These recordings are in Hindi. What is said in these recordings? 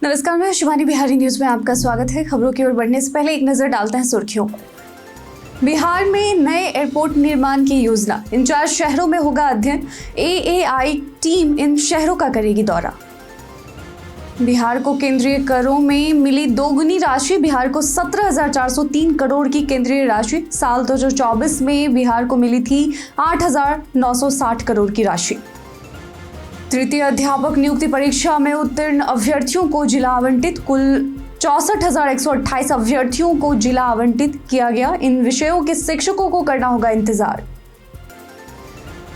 नमस्कार, मैं शिवानी बिहारी न्यूज में आपका स्वागत है। खबरों की ओर बढ़ने से पहले एक नजर डालते हैं सुर्खियों। बिहार में नए एयरपोर्ट निर्माण की योजना, इन 4 शहरों में होगा अध्ययन। एएआई टीम इन शहरों का करेगी दौरा। बिहार को केंद्रीय करों में मिली दोगुनी राशि, बिहार को 17,403 करोड़ की केंद्रीय राशि। साल 2024 में बिहार को मिली थी 8,960 करोड़ की राशि। तृतीय अध्यापक नियुक्ति परीक्षा में उत्तीर्ण अभ्यर्थियों को जिला आवंटित, कुल 64,128 अभ्यर्थियों को जिला आवंटित किया गया। इन विषयों के शिक्षकों को करना होगा इंतजार।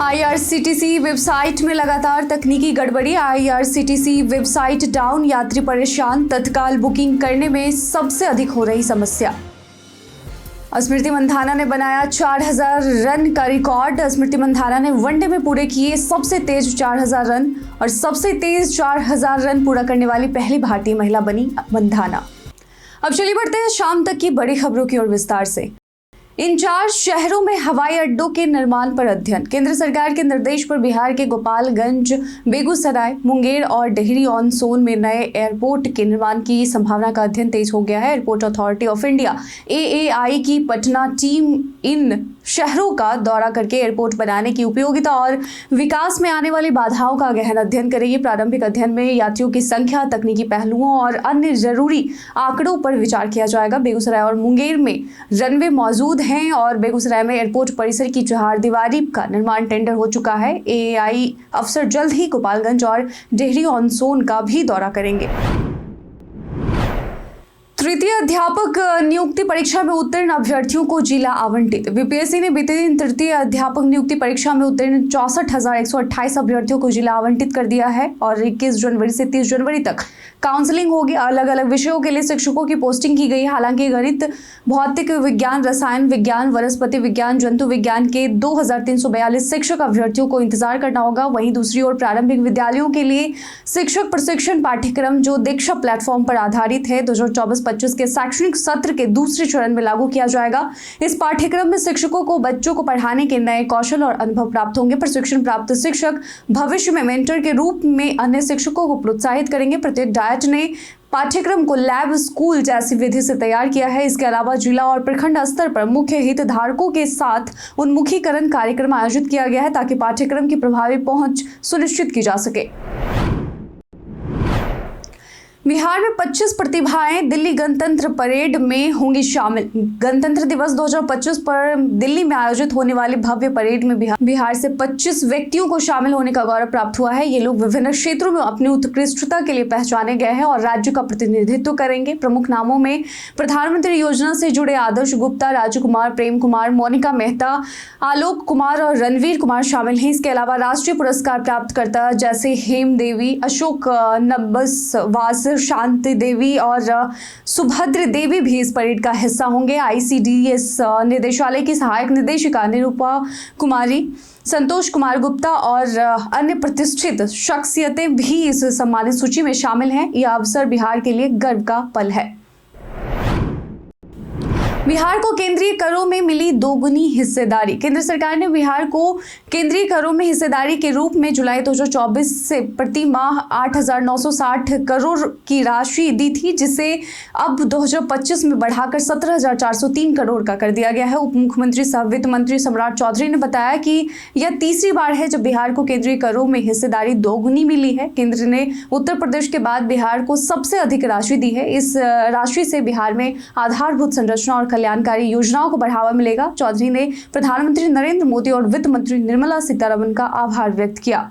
आईआरसीटीसी वेबसाइट में लगातार तकनीकी गड़बड़ी, आईआरसीटीसी वेबसाइट डाउन, यात्री परेशान, तत्काल बुकिंग करने में सबसे अधिक हो रही समस्या। स्मृति मंधाना ने बनाया 4,000 रन का रिकॉर्ड। स्मृति मंधाना ने वनडे में पूरे किए सबसे तेज 4,000 रन और सबसे तेज 4,000 रन पूरा करने वाली पहली भारतीय महिला बनी मंधाना। अब चलिए बढ़ते हैं शाम तक की बड़ी खबरों की ओर विस्तार से। इन 4 शहरों में हवाई अड्डों के निर्माण पर अध्ययन। केंद्र सरकार के निर्देश पर बिहार के गोपालगंज, बेगूसराय, मुंगेर और डेहरी ऑन सोन में नए एयरपोर्ट के निर्माण की संभावना का अध्ययन तेज हो गया है। Airport authority of India AAI की पटना टीम इन शहरों का दौरा करके एयरपोर्ट बनाने की उपयोगिता और विकास में आने वाली बाधाओं का गहन अध्ययन करेगी। प्रारंभिक अध्ययन में यात्रियों की संख्या, तकनीकी पहलुओं और अन्य जरूरी आंकड़ों पर विचार किया जाएगा। बेगूसराय और मुंगेर में रनवे मौजूद हैं और बेगूसराय में एयरपोर्ट परिसर की चहारदीवारी का निर्माण टेंडर हो चुका है। एएआई अफसर जल्द ही गोपालगंज और डेहरी ऑन सोन का भी दौरा करेंगे। तृतीय अध्यापक नियुक्ति परीक्षा में उत्तीर्ण अभ्यर्थियों को जिला आवंटित। बीपीएससी ने बीते दिन तृतीय अध्यापक नियुक्ति परीक्षा में उत्तीर्ण 64,128 अभ्यर्थियों को जिला आवंटित कर दिया है और 21 जनवरी से 30 जनवरी तक काउंसलिंग होगी। अलग अलग विषयों के लिए शिक्षकों की पोस्टिंग की गई। हालांकि गणित, भौतिक विज्ञान, रसायन विज्ञान, वनस्पति विज्ञान, जंतु विज्ञान के 2,342 शिक्षक अभ्यर्थियों को इंतजार करना होगा। वहीं दूसरी ओर प्रारंभिक विद्यालयों के लिए शिक्षक प्रशिक्षण पाठ्यक्रम, जो दीक्षा प्लेटफॉर्म पर आधारित है, 2024-25 के शैक्षणिक सत्र के दूसरे चरण में लागू किया जाएगा। इस पाठ्यक्रम में शिक्षकों को बच्चों को पढ़ाने के नए कौशल और अनुभव प्राप्त होंगे। प्रशिक्षण प्राप्त शिक्षक भविष्य में मेंटर के रूप में अन्य शिक्षकों को प्रोत्साहित करेंगे। प्रत्येक डायट ने पाठ्यक्रम को लैब, स्कूल जैसी विधि से तैयार किया है। इसके अलावा जिला और प्रखंड स्तर पर मुख्य हितधारकों के साथ उन्मुखीकरण कार्यक्रम आयोजित किया गया है ताकि पाठ्यक्रम की प्रभावी पहुंच सुनिश्चित की जा सके। बिहार में 25 प्रतिभाएं दिल्ली गणतंत्र परेड में होंगी शामिल। गणतंत्र दिवस 2025 पर दिल्ली में आयोजित होने वाली भव्य परेड में बिहार से 25 व्यक्तियों को शामिल होने का गौरव प्राप्त हुआ है। ये लोग विभिन्न क्षेत्रों में अपनी उत्कृष्टता के लिए पहचाने गए हैं और राज्य का प्रतिनिधित्व करेंगे। प्रमुख नामों में प्रधानमंत्री योजना से जुड़े आदर्श गुप्ता, राजू कुमार, प्रेम कुमार, मोनिका मेहता, आलोक कुमार और रणवीर कुमार शामिल हैं। इसके अलावा राष्ट्रीय पुरस्कार प्राप्तकर्ता जैसे हेम देवी, अशोक नब्बसवास, शांति देवी और सुभद्र देवी भी इस परेड का हिस्सा होंगे। आईसीडीएस निदेशालय की सहायक निदेशिका निरूपा कुमारी, संतोष कुमार गुप्ता और अन्य प्रतिष्ठित शख्सियतें भी इस सम्मानित सूची में शामिल हैं। यह अवसर बिहार के लिए गर्व का पल है। बिहार को केंद्रीय करों में मिली दोगुनी हिस्सेदारी। केंद्र सरकार ने बिहार को केंद्रीय करों में हिस्सेदारी के रूप में जुलाई 2024 से प्रति माह 8,960 करोड़ की राशि दी थी, जिसे अब 2025 में बढ़ाकर 17,403 करोड़ का कर दिया गया है। उप मुख्यमंत्री सह वित्त मंत्री सम्राट चौधरी ने बताया कि यह तीसरी बार है जब बिहार को केंद्रीय करों में हिस्सेदारी दोगुनी मिली है। केंद्र ने उत्तर प्रदेश के बाद बिहार को सबसे अधिक राशि दी है। इस राशि से बिहार में आधारभूत संरचना और कल्याणकारी योजनाओं को बढ़ावा मिलेगा। चौधरी ने प्रधानमंत्री नरेंद्र मोदी और वित्त मंत्री निर्मला सीतारमण का आभार व्यक्त किया।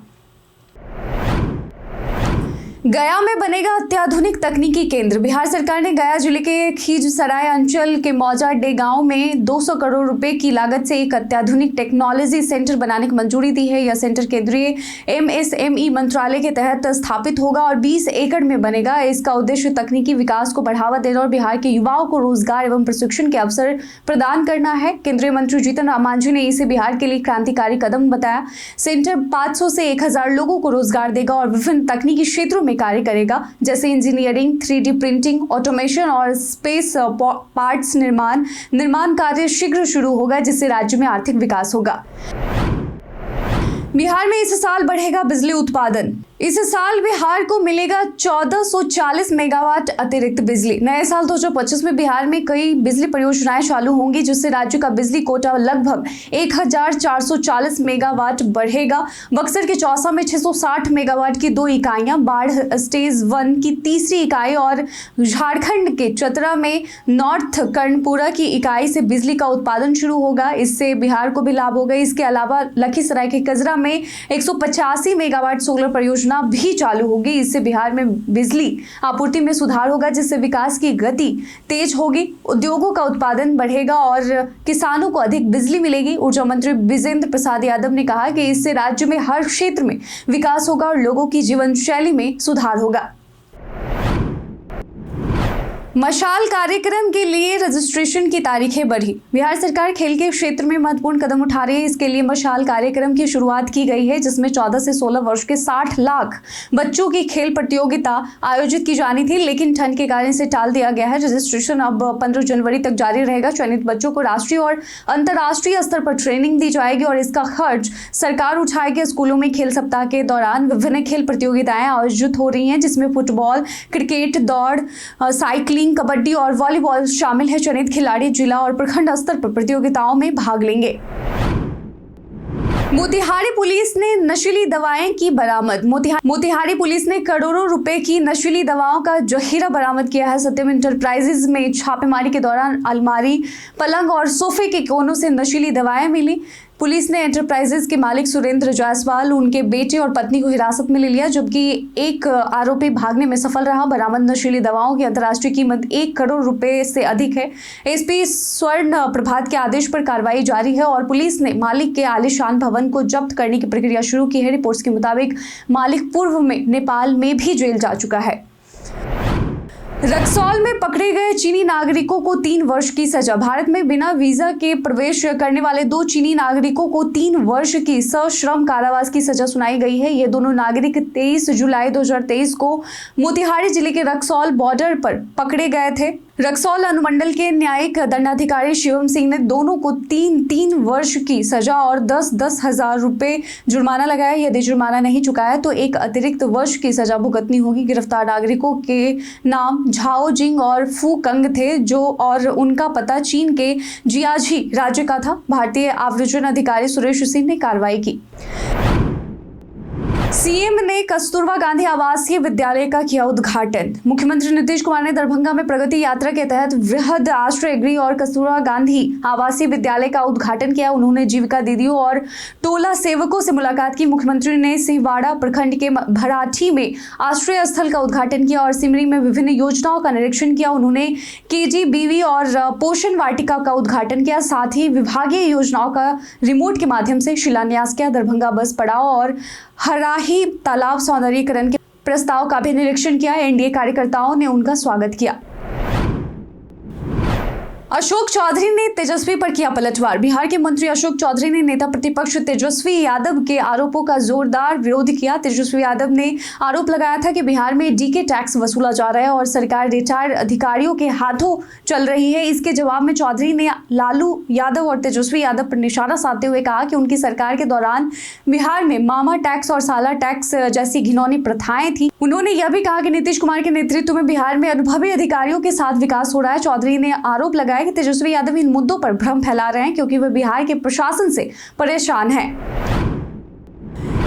गया में बनेगा अत्याधुनिक तकनीकी केंद्र। बिहार सरकार ने गया जिले के खीजसराय अंचल के मौजाडे गांव में 200 करोड़ रुपए की लागत से एक अत्याधुनिक टेक्नोलॉजी सेंटर बनाने की मंजूरी दी है। यह सेंटर केंद्रीय एमएसएमई मंत्रालय के तहत स्थापित होगा और 20 एकड़ में बनेगा। इसका उद्देश्य तकनीकी विकास को बढ़ावा देना और बिहार के युवाओं को रोजगार एवं प्रशिक्षण के अवसर प्रदान करना है। केंद्रीय मंत्री जीतन राम मांझी ने इसे बिहार के लिए क्रांतिकारी कदम बताया। सेंटर 500 से 1000 लोगों को रोजगार देगा और विभिन्न तकनीकी क्षेत्रों में कार्य करेगा, जैसे इंजीनियरिंग, 3D प्रिंटिंग, ऑटोमेशन और स्पेस पार्ट्स निर्माण कार्य शीघ्र शुरू होगा, जिससे राज्य में आर्थिक विकास होगा। बिहार में इस साल बढ़ेगा बिजली उत्पादन। इस साल बिहार को मिलेगा 1440 मेगावाट अतिरिक्त बिजली। नए साल 2025 में बिहार में कई बिजली परियोजनाएं चालू होंगी, जिससे राज्य का बिजली कोटा लगभग 1440 मेगावाट बढ़ेगा। बक्सर के चौसा में 660 मेगावाट की 2 इकाइयां, बाढ़ स्टेज 1 की तीसरी इकाई और झारखंड के चतरा में नॉर्थ कर्णपुरा की इकाई से बिजली का उत्पादन शुरू होगा। इससे बिहार को भी लाभ होगा। इसके अलावा लखीसराय के कजरा में 185 मेगावाट सोलर परियोजना भी चालू होगी। इससे बिहार में बिजली आपूर्ति में सुधार होगा, जिससे विकास की गति तेज होगी, उद्योगों का उत्पादन बढ़ेगा और किसानों को अधिक बिजली मिलेगी। ऊर्जा मंत्री विजेंद्र प्रसाद यादव ने कहा कि इससे राज्य में हर क्षेत्र में विकास होगा और लोगों की जीवन शैली में सुधार होगा। मशाल कार्यक्रम के लिए रजिस्ट्रेशन की तारीखें बढ़ी। बिहार सरकार खेल के क्षेत्र में महत्वपूर्ण कदम उठा रही है। इसके लिए मशाल कार्यक्रम की शुरुआत की गई है, जिसमें 14 से 16 वर्ष के 60 लाख बच्चों की खेल प्रतियोगिता आयोजित की जानी थी, लेकिन ठंड के कारण इसे टाल दिया गया है। रजिस्ट्रेशन अब 15 जनवरी तक जारी रहेगा। चयनित बच्चों को राष्ट्रीय और अंतर्राष्ट्रीय स्तर पर ट्रेनिंग दी जाएगी और इसका खर्च सरकार उठाएगी। स्कूलों में खेल सप्ताह के दौरान विभिन्न खेल प्रतियोगिताएं आयोजित हो रही हैं, जिसमें फुटबॉल, क्रिकेट, दौड़, साइकिलिंग, कबड्डी और वॉलीबॉल शामिल है। चयनित खिलाड़ी जिला और प्रखंड स्तर पर प्रतियोगिताओं में भाग लेंगे। मोतिहारी पुलिस ने नशीली दवाएं की बरामद। मोतिहारी पुलिस ने करोड़ों रुपए की नशीली दवाओं का जखीरा बरामद किया है। सत्यम इंटरप्राइजेज में छापेमारी के दौरान अलमारी, पलंग और सोफे के कोनों से नशीली दवाएं मिली। पुलिस ने एंटरप्राइजेज के मालिक सुरेंद्र जायसवाल, उनके बेटे और पत्नी को हिरासत में ले लिया, जबकि एक आरोपी भागने में सफल रहा। बरामद नशीली दवाओं की अंतर्राष्ट्रीय कीमत 1 करोड़ रुपए से अधिक है। एसपी स्वर्ण प्रभात के आदेश पर कार्रवाई जारी है और पुलिस ने मालिक के आलीशान भवन को जब्त करने की प्रक्रिया शुरू की है। रिपोर्ट्स के मुताबिक मालिक पूर्व में नेपाल में भी जेल जा चुका है। रक्सौल में पकड़े गए चीनी नागरिकों को 3 वर्ष की सजा। भारत में बिना वीजा के प्रवेश करने वाले 2 चीनी नागरिकों को 3 वर्ष की सश्रम कारावास की सजा सुनाई गई है। ये दोनों नागरिक 23 जुलाई 2023 को मोतिहारी जिले के रक्सौल बॉर्डर पर पकड़े गए थे। रक्सौल अनुमंडल के न्यायिक दंडाधिकारी शिवम सिंह ने दोनों को 3 वर्ष की सजा और 10 हजार रुपए जुर्माना लगाया। यदि जुर्माना नहीं चुकाया तो एक अतिरिक्त वर्ष की सजा भुगतनी होगी। गिरफ्तार नागरिकों के नाम झाओ जिंग और फू कंग थे, जो और उनका पता चीन के जियाझी राज्य का था। भारतीय आव्रजन अधिकारी सुरेश सिंह ने कार्रवाई की। सीएम ने कस्तूरबा गांधी आवासीय विद्यालय का किया उद्घाटन। मुख्यमंत्री नीतीश कुमार ने दरभंगा में प्रगति यात्रा के तहत वृहद आश्रय गृह और कस्तूरबा गांधी आवासीय विद्यालय का उद्घाटन किया। उन्होंने जीविका दीदियों और टोला सेवकों से मुलाकात की। मुख्यमंत्री ने सिंहवाड़ा प्रखंड के भराठी में आश्रय स्थल का उद्घाटन किया और सिमरी में विभिन्न योजनाओं का निरीक्षण किया। उन्होंने केजीबीवी और पोषण वाटिका का उद्घाटन किया। साथ ही विभागीय योजनाओं का रिमोट के माध्यम से शिलान्यास किया। दरभंगा बस पड़ाव और हराही तालाब सौंदर्यीकरण के प्रस्ताव का भी निरीक्षण किया। एनडीए कार्यकर्ताओं ने उनका स्वागत किया। अशोक चौधरी ने तेजस्वी पर किया पलटवार। बिहार के मंत्री अशोक चौधरी ने नेता प्रतिपक्ष तेजस्वी यादव के आरोपों का जोरदार विरोध किया। तेजस्वी यादव ने आरोप लगाया था कि बिहार में डीके टैक्स वसूला जा रहा है और सरकार रिटायर्ड अधिकारियों के हाथों चल रही है। इसके जवाब में चौधरी ने लालू यादव और तेजस्वी यादव पर निशाना साधते हुए कहा कि उनकी सरकार के दौरान बिहार में मामा टैक्स और साला टैक्स जैसी घिनौनी प्रथाएं थी। उन्होंने यह भी कहा कि नीतीश कुमार के नेतृत्व में बिहार में अनुभवी अधिकारियों के साथ विकास हो रहा है। चौधरी ने आरोप लगाया कि तेजस्वी यादव इन मुद्दों पर भ्रम फैला रहे हैं, क्योंकि वे बिहार के प्रशासन से परेशान हैं।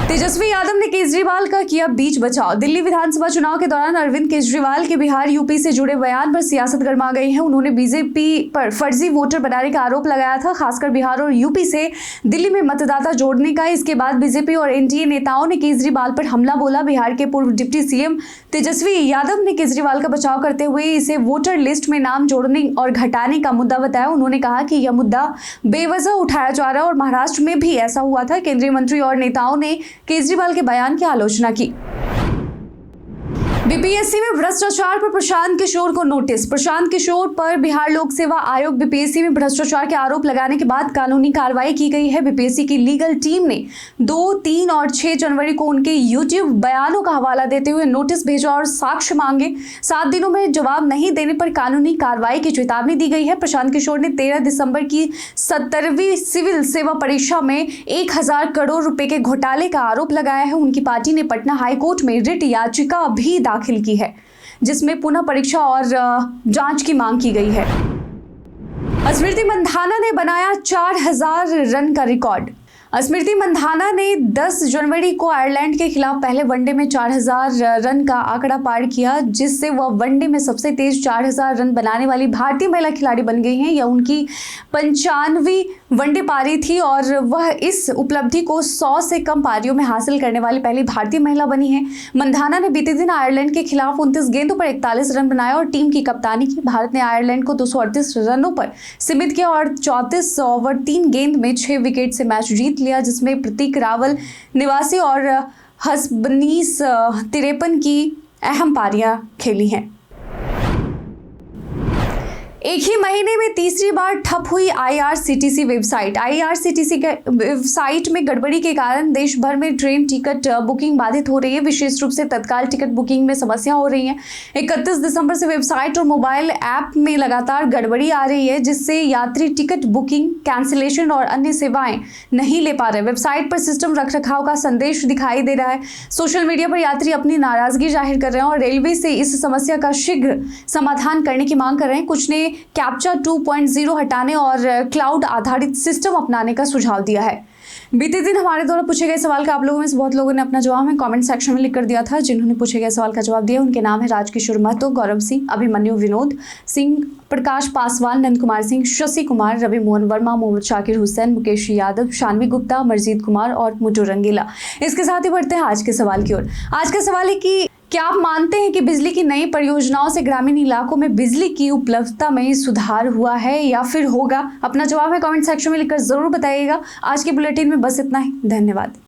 तेजस्वी यादव ने केजरीवाल का किया बीच बचाव। दिल्ली विधानसभा चुनाव के दौरान अरविंद केजरीवाल के बिहार यूपी से जुड़े बयान पर सियासत गर्मा गई है। उन्होंने बीजेपी पर फर्जी वोटर बनाने का आरोप लगाया था, खासकर बिहार और यूपी से दिल्ली में मतदाता जोड़ने का। इसके बाद बीजेपी और एनडीए नेताओं ने केजरीवाल पर हमला बोला। बिहार के पूर्व डिप्टी सीएम तेजस्वी यादव ने केजरीवाल का बचाव करते हुए इसे वोटर लिस्ट में नाम जोड़ने और घटाने का मुद्दा बताया। उन्होंने कहा कि यह मुद्दा बेवजह उठाया जा रहा है और महाराष्ट्र में भी ऐसा हुआ था। केंद्रीय मंत्री और नेताओं ने केजरीवाल के बयान की आलोचना की। बीपीएससी में भ्रष्टाचार पर प्रशांत किशोर को नोटिस। प्रशांत किशोर पर बिहार लोक सेवा आयोग बीपीएससी में भ्रष्टाचार के आरोप लगाने के बाद कानूनी कार्रवाई की गई है। बीपीएससी की लीगल टीम ने 2, 3 और 6 जनवरी को उनके यूट्यूब बयानों का हवाला देते हुए नोटिस भेजा और साक्ष्य मांगे। 7 दिनों में जवाब नहीं देने पर कानूनी कार्रवाई की चेतावनी दी गई है। प्रशांत किशोर ने 13 दिसंबर की 17वीं सिविल सेवा परीक्षा में 1000 करोड़ रुपए के घोटाले का आरोप लगाया है। उनकी पार्टी ने पटना हाईकोर्ट में रिट याचिका भी दाखिल की है, जिसमें पुनः परीक्षा और जांच की मांग की गई है। स्मृति मंधाना ने बनाया 4000 रन का रिकॉर्ड। स्मृति मंधाना ने 10 जनवरी को आयरलैंड के खिलाफ पहले वनडे में 4000 रन का आंकड़ा पार किया, जिससे वह वनडे में सबसे तेज 4000 रन बनाने वाली भारतीय महिला खिलाड़ी बन गई हैं। यह उनकी 95वीं वनडे पारी थी और वह इस उपलब्धि को 100 से कम पारियों में हासिल करने वाली पहली भारतीय महिला बनी है। मंधाना ने बीते दिन आयरलैंड के खिलाफ 29 गेंदों पर 41 रन बनाए और टीम की कप्तानी की। भारत ने आयरलैंड को 238 रनों पर सीमित किया और 34 ओवर 3 गेंद में 6 विकेट से मैच जीत लिया, जिसमें प्रतीक रावल निवासी और हसबनीस 53 की अहम पारियां खेली हैं। एक ही महीने में तीसरी बार ठप हुई आईआरसीटीसी वेबसाइट। आईआरसीटीसी के वेबसाइट में गड़बड़ी के कारण देश भर में ट्रेन टिकट बुकिंग बाधित हो रही है। विशेष रूप से तत्काल टिकट बुकिंग में समस्या हो रही है। 31 दिसंबर से वेबसाइट और मोबाइल ऐप में लगातार गड़बड़ी आ रही है, जिससे यात्री टिकट बुकिंग, कैंसिलेशन और अन्य सेवाएं नहीं ले पा रहे। वेबसाइट पर सिस्टम रखरखाव का संदेश दिखाई दे रहा है। सोशल मीडिया पर यात्री अपनी नाराजगी जाहिर कर रहे हैं और रेलवे से इस समस्या का शीघ्र समाधान करने की मांग कर रहे हैं। कुछ ने कैप्चा 2.0 हटाने और क्लाउड आधारित सिस्टम अपनाने का सुझाव दिया है। बीते दिन हमारे द्वारा पूछे गए सवाल का आप लोगों में से बहुत लोगों ने अपना जवाब हमें कमेंट सेक्शन में लिख कर दिया था। जिन्होंने पूछे गए सवाल का जवाब दिया उनके नाम है राजकिशोर महतो, गौरव सिंह, अभिमन्यु, विनोद सिंह, प्रकाश पासवान, नंद कुमार सिंह, शशि कुमार, रवि मोहन वर्मा, मोहम्मद शाकिर हुसैन, मुकेश यादव, शानवी गुप्ता, मरजीत कुमार और मुटू रंगीला। इसके साथ ही बढ़ते हैं आज के सवाल की ओर। आज का सवाल है कि क्या आप मानते हैं कि बिजली की नई परियोजनाओं से ग्रामीण इलाकों में बिजली की उपलब्धता में सुधार हुआ है या फिर होगा? अपना जवाब है कमेंट सेक्शन में लिखकर जरूर बताइएगा। आज के बुलेटिन में बस इतना ही। धन्यवाद।